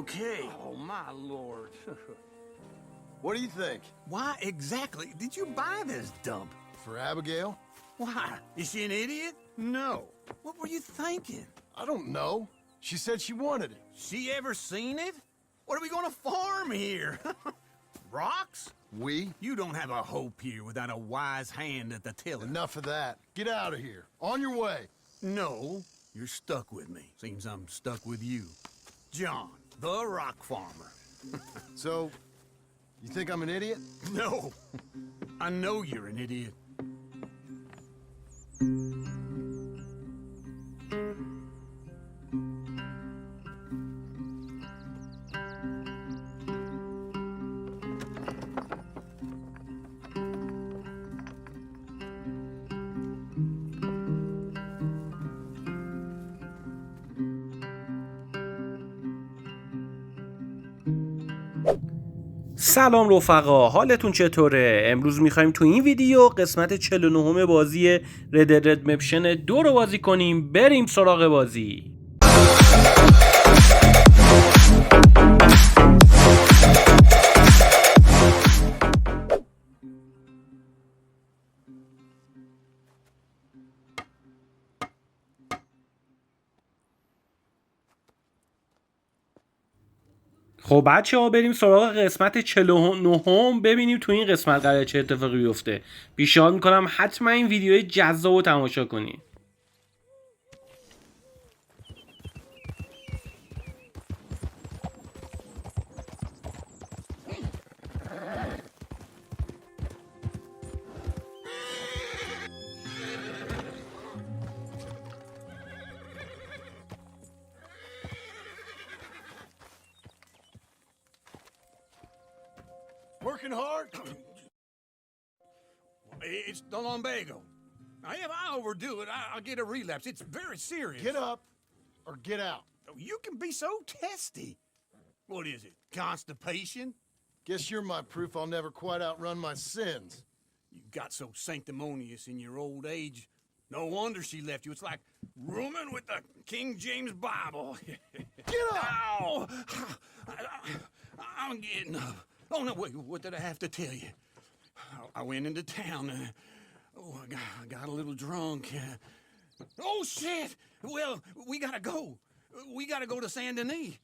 okay. Oh, my lord. What do you think? Why exactly did you buy this dump? For Abigail? Why? Is she an idiot? No. What were you thinking? I don't know. She said she wanted it. She ever seen it? What are we gonna farm here? Rocks? We? You don't have a hope here without a wise hand at the tiller. Enough of that. Get out of here. On your way. No, you're stuck with me. Seems I'm stuck with you. John, the rock farmer. So, you think I'm an idiot? No. I know you're an idiot. سلام رفقا، حالتون چطوره؟ امروز میخوایم تو این ویدیو قسمت 49 بازی رد مپشن 2 رو بازی کنیم. بریم سراغ بازی. خب بچه ها بریم سراغ قسمت 49 ببینیم تو این قسمت قراره چه اتفاقی بیفته. پیشنهاد میکنم حتما این ویدیو جذاب رو تماشا کنید. Working hard? It's the lumbago. If I overdo it, I'll get a relapse. It's very serious. Get up or get out. You can be so testy. What is it? Constipation? Guess you're my proof I'll never quite outrun my sins. You got so sanctimonious in your old age. No wonder she left you. It's like rooming with the King James Bible. Get up! Ow! I'm getting up. Oh, no, wait, what did I have to tell you? I went into town. I got a little drunk. Oh, shit! Well, we gotta go. We gotta go to Saint Denis.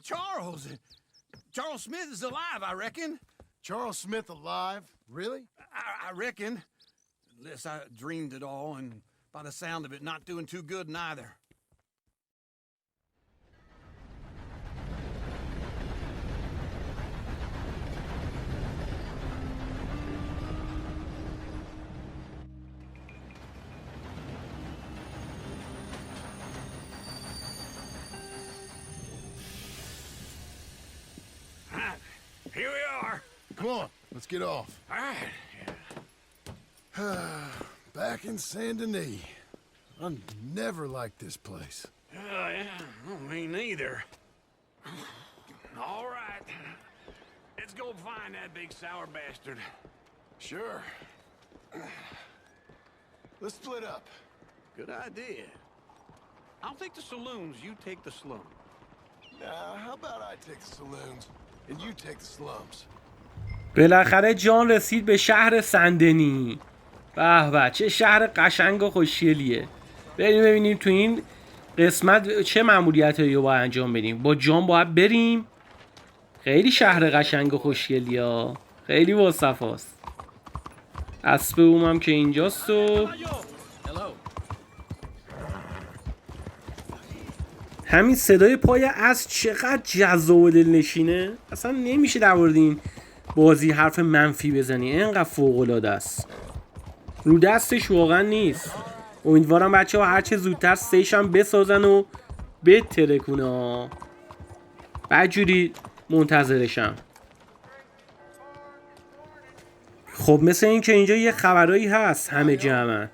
Charles Smith is alive, I reckon. Charles Smith alive? Really? I reckon. Unless I dreamed it all, and by the sound of it, not doing too good neither. Here we are. Come on, let's get off. All right. Back in Saint Denis. I never liked this place. Yeah, well, me neither. All right. Let's go find that big sour bastard. Sure. Let's split up. Good idea. I'll take the saloons, you take the slum. How about I take the saloons and you take the slums? بالاخره جان رسید به شهر سندنی. به به چه شهر قشنگ و خوشگلیه. بریم ببینیم تو این قسمت چه مأموریتایی رو باید انجام بدیم. با جان باید بریم. خیلی شهر قشنگ و خوشگلیه. خیلی باصفاست. اسب اومم که اینجاست و همین صدای پای اسب چقدر جذاب و دلنشینه. اصلا نمیشه در مورد این بازی حرف منفی بزنی، اینقدر فوق‌العاده است. رو دستش واقعا نیست. امیدوارم بچه‌ها هر چه زودتر سه‌ش هم بسازن و بترکونه. بعدجوری منتظرشم. خب مثل این که اینجا یه خبرایی هست همه جمعن.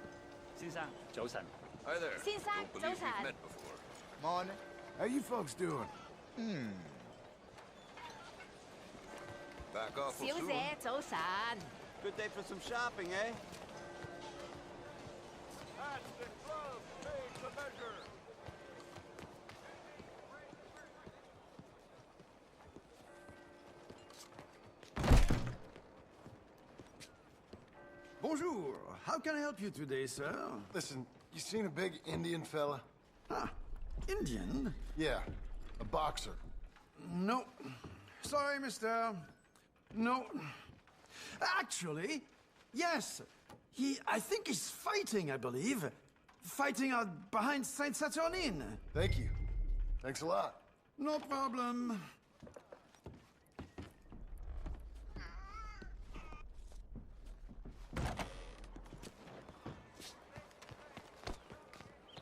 How you folks doing? Back off. 小姐早晨 Good day for some shopping, eh? Bonjour. How can I help you today, sir? Listen, you seen a big Indian fella? Ah, Indian? Yeah, a boxer. No. Sorry, mister. No. Actually, yes. I think he's fighting, I believe. Fighting out behind Saint Saturnin. Thank you. Thanks a lot. No problem.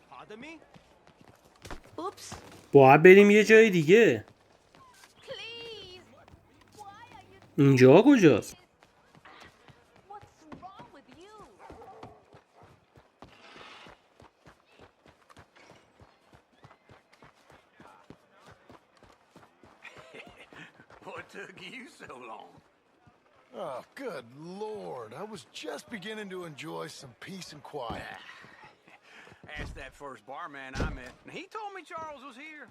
Pardon me? Oops. باید بریم یه جای دیگه. Please. Why are you اینجا کجاست؟ What's wrong with you? What took you so long? Oh, good Lord. I was just beginning to enjoy some peace and quiet. Asked that first barman I met, and he told me Charles was here.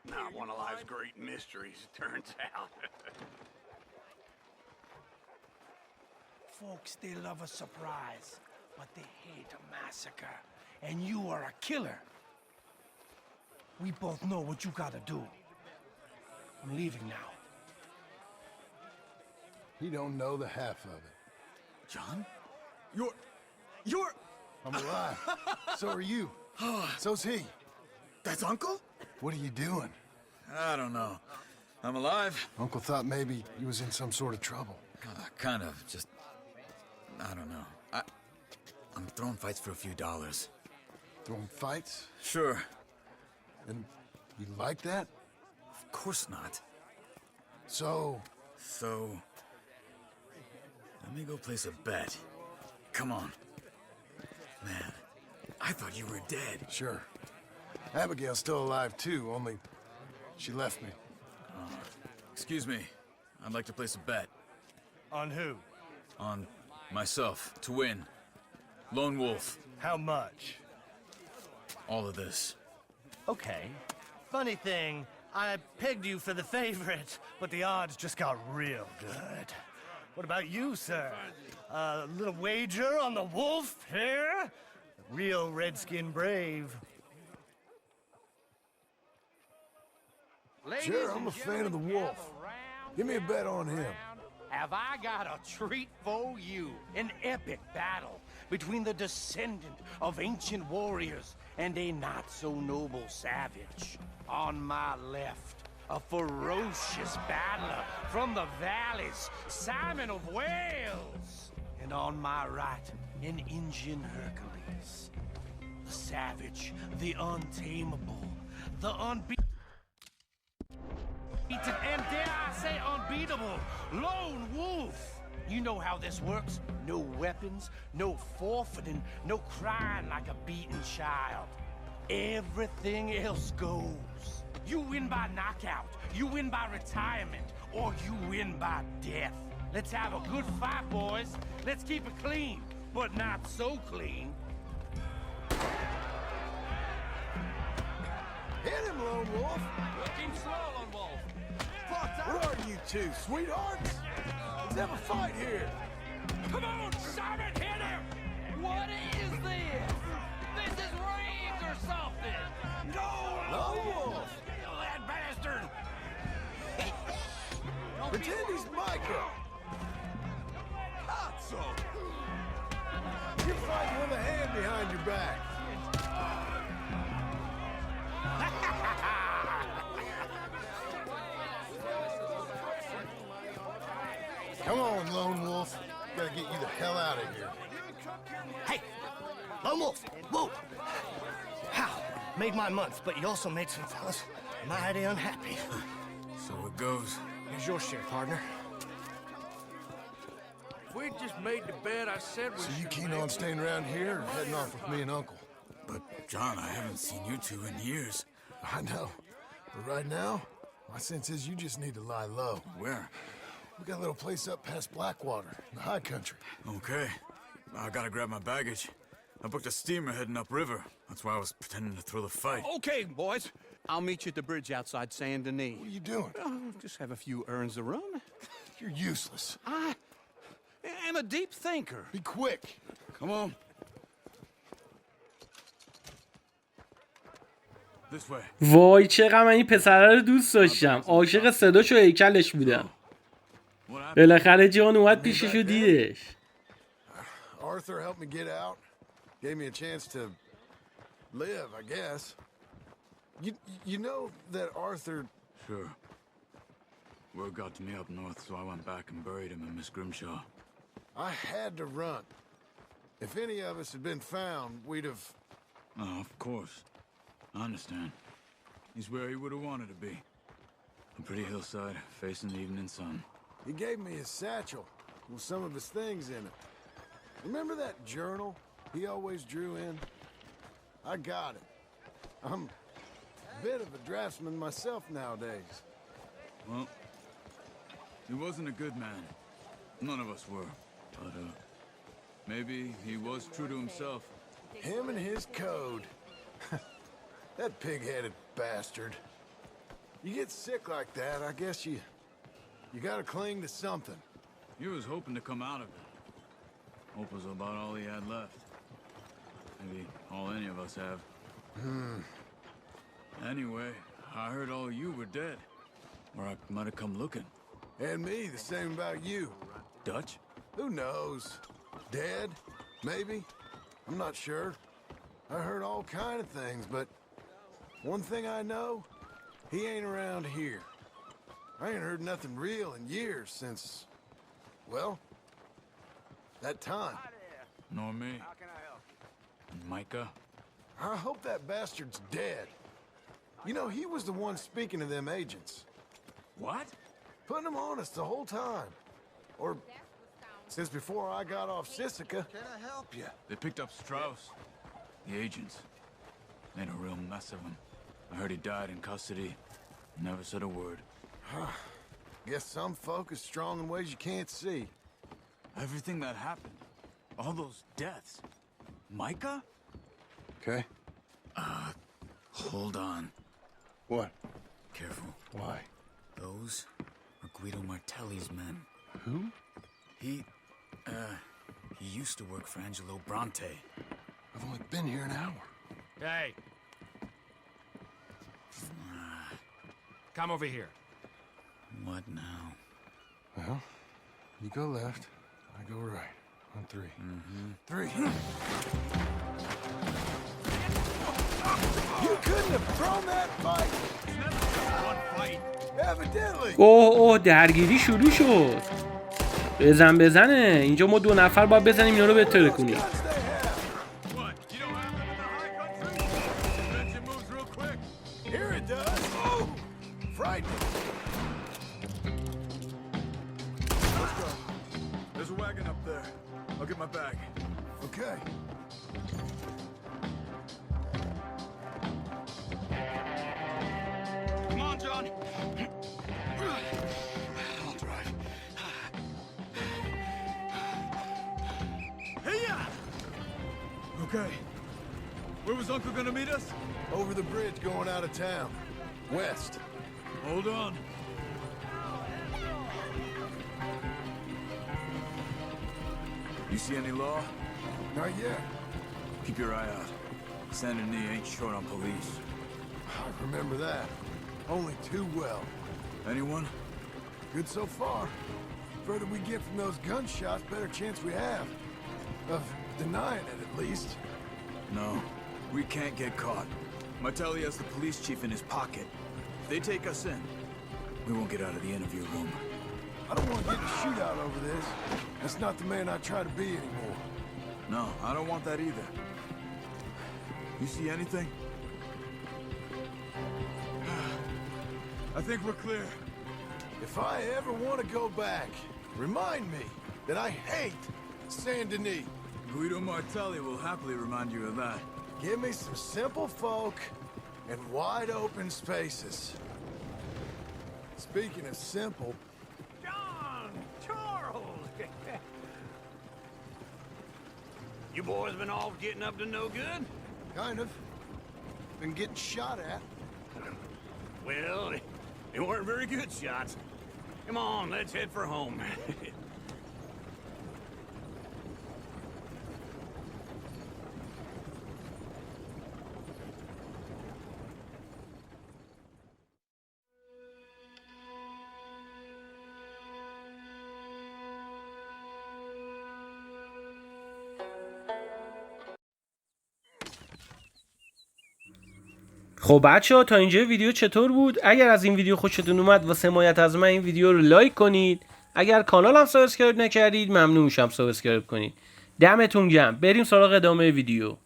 Not one of life's great mysteries, it turns out. Folks, they love a surprise, but they hate a massacre. And you are a killer. We both know what you gotta do. I'm leaving now. He don't know the half of it. John? You're... I'm alive. So are you. So's he. That's Uncle? What are you doing? I don't know. I'm alive. Uncle thought maybe you was in some sort of trouble. Kind of. Just... I don't know. I'm throwing fights for a few dollars. Throwing fights? Sure. And you like that? Of course not. So, let me go place a bet. Come on. Man, I thought you were dead. sure. Abigail's still alive too, only she left me. Excuse me. I'd like to place a bet. On who? On myself, to win. Lone Wolf. How much? All of this. Okay. Funny thing, I pegged you for the favorite, but the odds just got real good. What about you, sir? A little wager on the wolf here? Real redskin brave. Sure, I'm a fan of the wolf. Give me a bet on him. Have I got a treat for you? An epic battle between the descendant of ancient warriors and a not-so-noble savage. On my left, a ferocious battler from the valleys, Simon of Wales. And on my right, an Indian Hercules. The savage, the untamable, the unbeatable. And dare I say unbeatable, lone wolf. You know how this works. No weapons, no forfeiting, no crying like a beaten child. Everything else goes. You win by knockout, you win by retirement, or you win by death. Let's have a good fight, boys. Let's keep it clean, but not so clean. Hit him, Lone Wolf! Looking slow, Lone Wolf. What are you two, sweethearts? Let's have a fight here! Come on, Simon, hit him! What is this? This is rings or something! No! Lone Wolf! Kill that bastard! Pretend he's Micah! So, You're fighting with a hand behind your back. Come on, Lone Wolf. Gotta get you the hell out of here. Hey! Lone Wolf! Whoa! How? Made my month, but you also made some fellas mighty unhappy. so it goes. Here's your share, partner. We just made the bet I said we So you keen on staying around here or heading off with me and Uncle? But, John, I haven't seen you two in years. I know. But right now, my sense is you just need to lie low. Where? We got a little place up past Blackwater, in the high country. Okay. I gotta grab my baggage. I booked a steamer heading upriver. That's why I was pretending to throw the fight. Okay, boys. I'll meet you at the bridge outside Saint Denis. What are you doing? Oh, just have a few errands to run. You're useless. And I'm a deep thinker. Be quick. Come on. This way. وای چقدر من این پسره رو دوست داشتم. عاشق صداش و هیکلش بودم. What happened? بالاخره جان اومد پیشش و دیدش. Arthur helped me get out. Gave me a chance to live, I guess. You know that Arthur... Sure. Word got to me up north, so I went back and buried him in Miss Grimshaw. I had to run. If any of us had been found, we'd have... Oh, of course. I understand. He's where he would have wanted to be. A pretty hillside, facing the evening sun. He gave me his satchel with some of his things in it. Remember that journal he always drew in? I got it. I'm a bit of a draftsman myself nowadays. Well, he wasn't a good man. None of us were. But, maybe he was true to himself. Him and his code. That pig-headed bastard. You get sick like that, I guess you gotta cling to something. He was hoping to come out of it. Hope was about all he had left. Maybe all any of us have. Anyway, I heard all you were dead. Or I might have come looking. And me, the same about you. Dutch? Who knows? Dead? Maybe? I'm not sure. I heard all kind of things, but one thing I know, he ain't around here. I ain't heard nothing real in years since, well, that time. Nor me. And Micah? I hope that bastard's dead. You know, he was the one speaking to them agents. What? Putting them on us the whole time. Or since before I got off Sisika. Can I help you? They picked up Strauss. The agents. Made a real mess of him. I heard he died in custody. Never said a word. Guess some folk is strong in ways you can't see. Everything that happened. All those deaths. Micah? Okay. Hold on. What? Careful. Why? Those are Guido Martelli's men. Who? He used to work for Angelo Bronte. I've only been here an hour. Hey. Come over here. What now? Well, you go left, I go right. On three. Three. You couldn't have thrown that fight! One fight. Evidently! اوه درگیری شروع شد. بزنه اینجا ما 2 نفر باید بزنیم اینا رو بهتره کنیم. Guns they have. What? You don't have them in the high country? Bet you moves real quick. Here it does. Oh! Frightening. Let's go. There's a wagon up there. I'll get my bag. Okay. Come on, John. I'll drive. Hey-ya! Okay. Where was Uncle gonna meet us? Over the bridge going out of town. West. Hold on. You see any law? Not yet. Keep your eye out. Saint Denis ain't short on police. I remember that. Only too well. Anyone? Good so far. Further we get from those gunshots, better chance we have. Of denying it, at least. No. We can't get caught. Martelli has the police chief in his pocket. If they take us in, we won't get out of the interview room. I don't want to get in a shootout over this. That's not the man I try to be anymore. No, I don't want that either. You see anything? I think we're clear. If I ever want to go back, remind me that I hate Saint Denis. Guido Martelli will happily remind you of that. Give me some simple folk and wide open spaces. Speaking of simple, John! Charles! You boys been all getting up to no good? kind of. Been getting shot at. Well, they weren't very good shots. Come on, let's head for home. خب بچه‌ها تا اینجا ویدیو چطور بود؟ اگر از این ویدیو خوشتون اومد واسه حمایت از من این ویدیو رو لایک کنید. اگر کانالم سابسکرایب نکردید ممنون میشم سابسکرایب کنید. دمتون گرم. بریم سراغ ادامه ویدیو.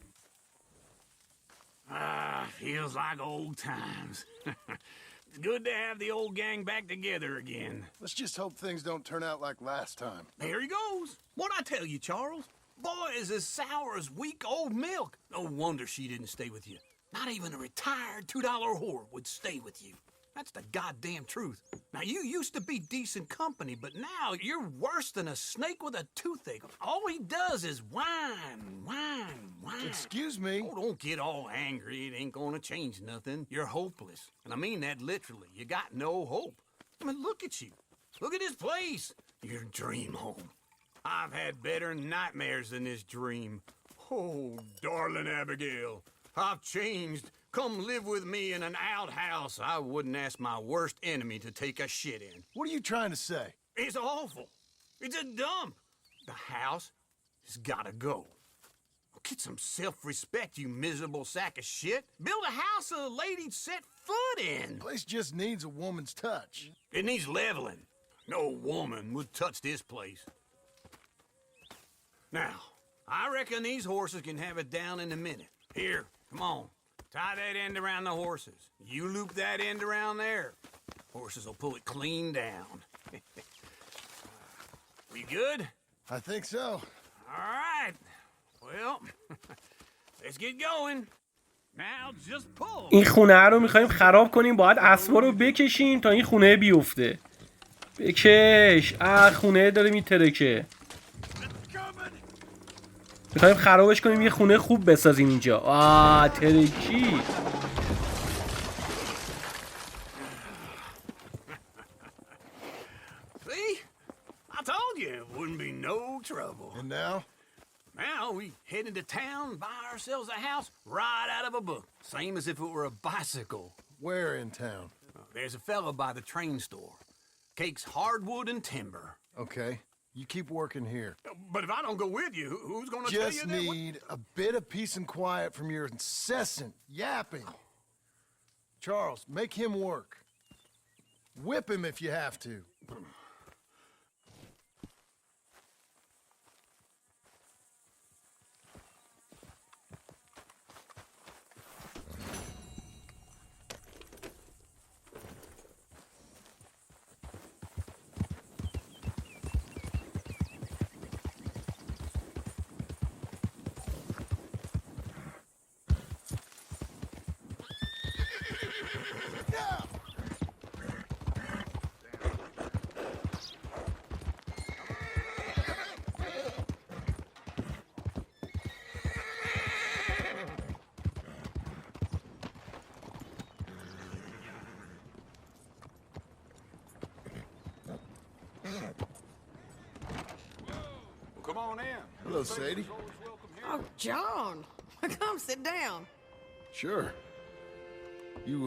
Feels like old times. It's good to have the old gang back together again. Let's just hope things don't turn out like last time. There he goes. What'd I tell you, Charles? Boy is as sour as weak old milk. No wonder she didn't stay with you. Not even a retired $2 whore would stay with you. That's the goddamn truth. Now, you used to be decent company, but now you're worse than a snake with a toothache. All he does is whine. Excuse me? Oh, don't get all angry. It ain't gonna change nothing. You're hopeless. And I mean that literally. You got no hope. I mean, look at you. Look at this place. Your dream home. I've had better nightmares than this dream. Oh, darling Abigail, I've changed. Come live with me in an outhouse I wouldn't ask my worst enemy to take a shit in. What are you trying to say? It's awful. It's a dump. The house has gotta go. Get some self-respect, you miserable sack of shit. Build a house a lady'd set foot in. The place just needs a woman's touch. It needs leveling. No woman would touch this place. Now, I reckon these horses can have it down in a minute. Here, come on. Tie that end around the horses. You loop that end around there. Horses will pull it clean down. We good? I think so. All right. Well, let's get going. Now just pull. این خونه رو میخوایم خراب کنیم. باید اسبا رو بکشیم تا این خونه بیفته. بکش. خونه داره میترکه. میخوایم خرابش کنیم یه خونه خوب بسازیم اینجا. ترکی. See? I told you it wouldn't be no trouble. And now? Now we head into town, buy ourselves a house right out of a book. Same as if it were a bicycle. Where in town? There's a fella by the train store. Cakes hardwood and timber. Okay. You keep working here. But if I don't go with you, who's gonna tell you Just that? need a bit of peace and quiet from your incessant yapping. Charles, make him work. Whip him if you have to. Come on in. Hello, Sadie. Oh, John. Come sit down. Sure. You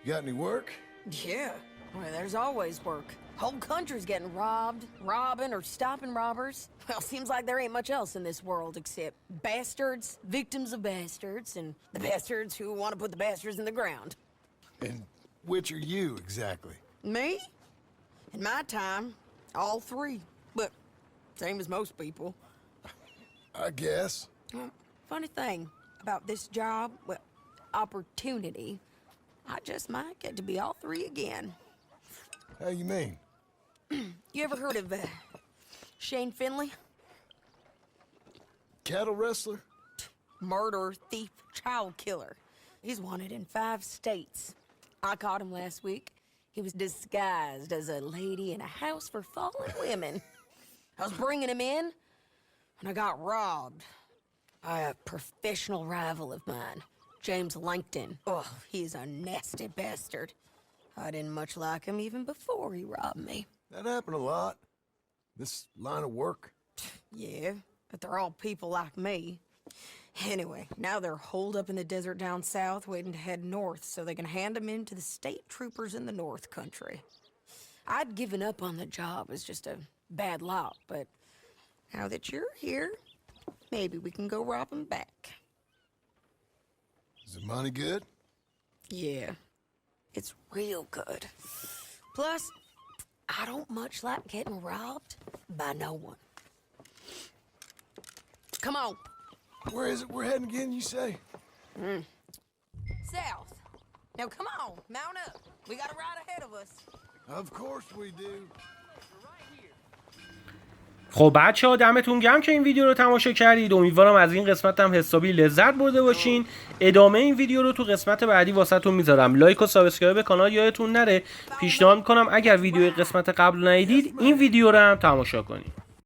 got any work? Yeah. Well, there's always work. Whole country's getting robbed, robbing, or stopping robbers. Well, seems like there ain't much else in this world except bastards, victims of bastards, and the bastards who want to put the bastards in the ground. And which are you, exactly? Me? In my time, all three. But same as most people. I guess. Well, funny thing about this job, well, opportunity, I just might get to be all three again. How you mean? You ever heard of Shane Finley? Cattle wrestler? Murderer, thief, child killer. He's wanted in 5 states. I caught him last week. He was disguised as a lady in a house for fallen women. I was bringing him in, and I got robbed by a professional rival of mine, James Langton. Oh, he's a nasty bastard. I didn't much like him even before he robbed me. That happened a lot. This line of work. Yeah, but they're all people like me. Anyway, now they're holed up in the desert down south, waiting to head north so they can hand them in to the state troopers in the north country. I'd given up on the job as just a bad lot, but now that you're here, maybe we can go rob them back. Is the money good? Yeah, it's real good. Plus, I don't much like getting robbed by no one. Come on. Where is it we're heading again, you say? South. Now come on, mount up. We got a ride ahead of us. Of course we do. خب بچه‌ها دمتون گرم که این ویدیو رو تماشا کردید. امیدوارم از این قسمت هم حسابی لذت برده باشین. ادامه این ویدیو رو تو قسمت بعدی واسهتون میذارم. لایک و سابسکرایب کانال یادتون نره. پیشنهاد میکنم اگر ویدیو قسمت قبل ندیدید این ویدیو رو هم تماشا کنید.